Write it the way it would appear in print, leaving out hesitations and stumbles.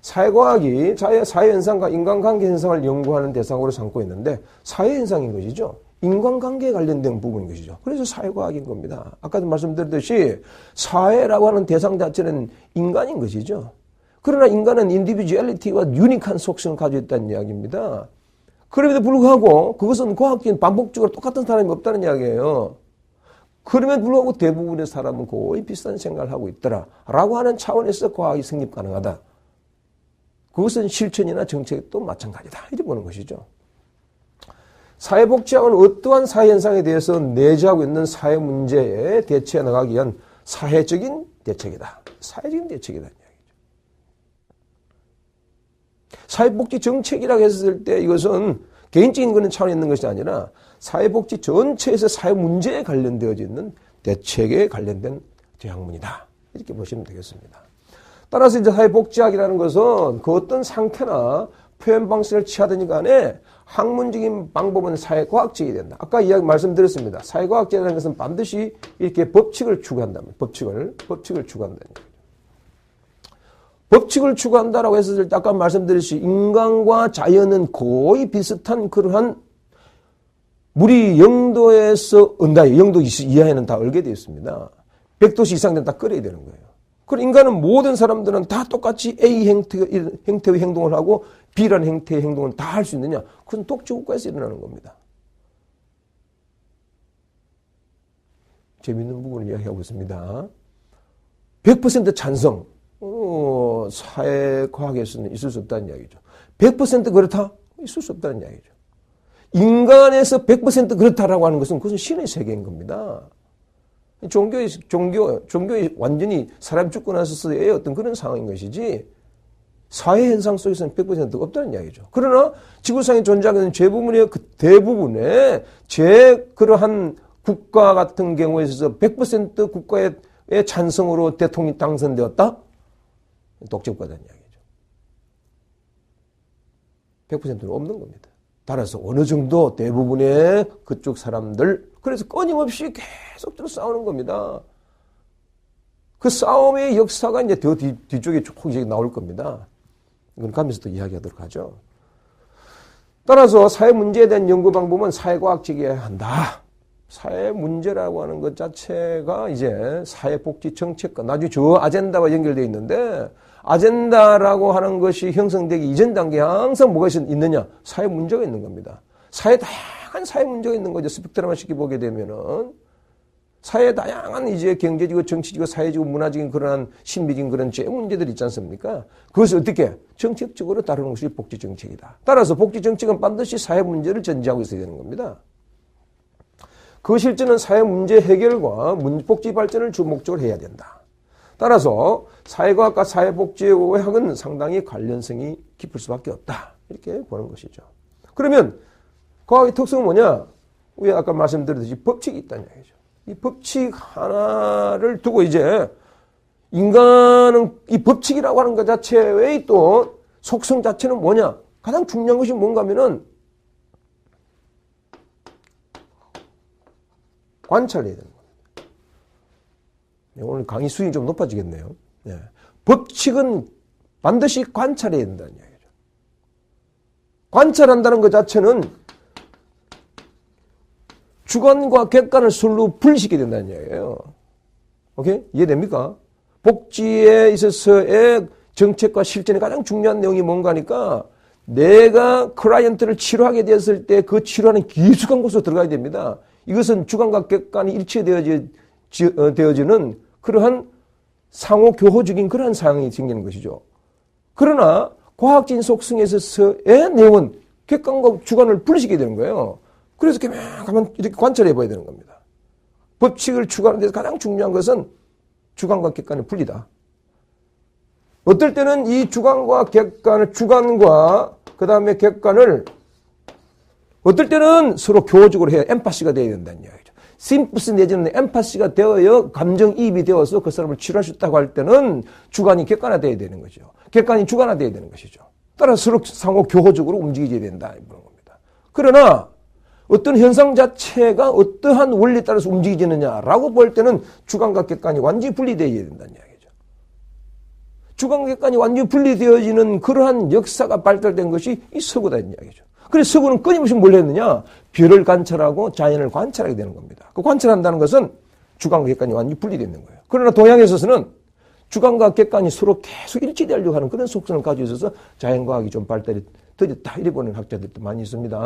사회과학이 사회현상과 인간관계 현상을 연구하는 대상으로 삼고 있는데 사회현상인 것이죠. 인간관계에 관련된 부분인 것이죠. 그래서 사회과학인 겁니다. 아까도 말씀드렸듯이 사회라고 하는 대상 자체는 인간인 것이죠. 그러나 인간은 인디비주얼리티와 유니크한 속성을 가지고 있다는 이야기입니다. 그럼에도 불구하고 그것은 과학적인 반복적으로 똑같은 사람이 없다는 이야기예요. 그럼에도 불구하고 대부분의 사람은 거의 비슷한 생각을 하고 있더라라고 하는 차원에서 과학이 성립 가능하다. 그것은 실천이나 정책도 마찬가지다. 이렇게 보는 것이죠. 사회복지학은 어떠한 사회현상에 대해서 내재하고 있는 사회 문제에 대처해 나가기 위한 사회적인 대책이다. 사회적인 대책이다. 사회복지 정책이라고 했을 때 이것은 개인적인 그런 차원에 있는 것이 아니라 사회복지 전체에서 사회 문제에 관련되어져 있는 대책에 관련된 대학문이다. 이렇게 보시면 되겠습니다. 따라서 이제 사회복지학이라는 것은 그 어떤 상태나 표현 방식을 취하든지 간에 학문적인 방법은 사회과학적이 된다. 아까 이야기 말씀드렸습니다. 사회과학적이라는 것은 반드시 이렇게 법칙을 추구한다면 법칙을 추구한다는 거예요. 법칙을 추구한다라고 했을 때 아까 말씀드렸듯이 인간과 자연은 거의 비슷한 그러한 물이 0도에서 은다. 0도 이하에는 다 얼게 되어 있습니다. 100도씨 이상 되면 다 끓여야 되는 거예요. 그럼 인간은 모든 사람들은 다 똑같이 A 형태의 행동을 하고 B라는 형태의 행동을 다 할 수 있느냐? 그건 독재국가에서 일어나는 겁니다. 재밌는 부분을 이야기하고 있습니다. 100% 찬성. 사회과학에서는 있을 수 없다는 이야기죠. 100% 그렇다? 있을 수 없다는 이야기죠. 인간에서 100% 그렇다라고 하는 것은 그것은 신의 세계인 겁니다. 종교의 완전히 사람 죽고 나서의 어떤 그런 상황인 것이지 사회 현상 속에서는 100% 없다는 이야기죠. 그러나 지구상에 존재하는 대부분의 그러한 국가 같은 경우에 있어서 100% 국가의 찬성으로 대통령이 당선되었다? 독재국가라는 이야기죠. 100%는 없는 겁니다. 따라서 어느 정도 대부분의 그쪽 사람들, 그래서 끊임없이 계속적으로 싸우는 겁니다. 그 싸움의 역사가 이제 더 뒤쪽에 쭉 이제 나올 겁니다. 이건 가면서 또 이야기하도록 하죠. 따라서 사회 문제에 대한 연구 방법은 사회과학적이어야 한다. 사회 문제라고 하는 것 자체가 이제 사회복지 정책과 나중에 저 아젠다와 연결되어 있는데 아젠다라고 하는 것이 형성되기 이전 단계에 항상 뭐가 있느냐? 사회 문제가 있는 겁니다. 다양한 사회 문제가 있는 거죠. 스펙트럼화 시켜 보게 되면은 사회에 다양한 이제 경제적이고 정치적이고 사회적이고 문화적인 그런 신비적인 그런 제 문제들이 있지 않습니까? 그것을 어떻게 정책적으로 다루는 것이 복지 정책이다. 따라서 복지 정책은 반드시 사회 문제를 전제하고 있어야 되는 겁니다. 그 실제는 사회 문제 해결과 복지 발전을 주목적으로 해야 된다. 따라서 사회과학과 사회복지학은 상당히 관련성이 깊을 수밖에 없다. 이렇게 보는 것이죠. 그러면 과학의 특성은 뭐냐? 우리 아까 말씀드렸듯이 법칙이 있다는 얘기죠. 이 법칙 하나를 두고 이제 인간은 이 법칙이라고 하는 것 자체의 또 속성 자체는 뭐냐? 가장 중요한 것이 뭔가 하면은 관찰해야 되는 겁니다. 오늘 강의 수익이 좀 높아지겠네요. 네. 법칙은 반드시 관찰해야 된다는 이야기죠. 관찰한다는 것 자체는 주관과 객관을 서로 분리시켜야 된다는 이야기예요. 오케이? 이해됩니까? 복지에 있어서의 정책과 실천의 가장 중요한 내용이 뭔가 하니까 내가 클라이언트를 치료하게 되었을 때 그 치료하는 기숙한 곳으로 들어가야 됩니다. 이것은 주관과 객관이 일치되어지는 그러한 상호 교호적인 그러한 상황이 생기는 것이죠. 그러나 과학적인 속성에 있어서의 내용은 객관과 주관을 분리시켜야 되는 거예요. 그래서 가만 이렇게 관찰해 봐야 되는 겁니다. 법칙을 추구하는 데서 가장 중요한 것은 주관과 객관의 분리다. 어떨 때는 이 주관과 그 다음에 객관을 어떨 때는 서로 교호적으로 해야 엠파시가 되어야 된다는 이야기죠. 심프스 내지는 엠파시가 되어야 감정이입이 되어서 그 사람을 치료할 수 있다고 할 때는 주관이 객관화되어야 되는 거죠. 객관이 주관화되어야 되는 것이죠. 따라서 서로 상호 교호적으로 움직여야 된다. 이런 겁니다. 그러나 어떤 현상 자체가 어떠한 원리에 따라서 움직이느냐라고 볼 때는 주관과 객관이 완전히 분리되어야 된다는 이야기죠. 주관과 객관이 완전히 분리되어지는 그러한 역사가 발달된 것이 이 서구다 이야기죠. 그래서 서구는 끊임없이 뭘 했느냐? 별을 관찰하고 자연을 관찰하게 되는 겁니다. 그 관찰한다는 것은 주관과 객관이 완전히 분리되어 있는 거예요. 그러나 동양에 있어서는 주관과 객관이 서로 계속 일치되려고 하는 그런 속성을 가지고 있어서 자연과학이 좀 발달이 더뎠다 이래 보는 학자들도 많이 있습니다.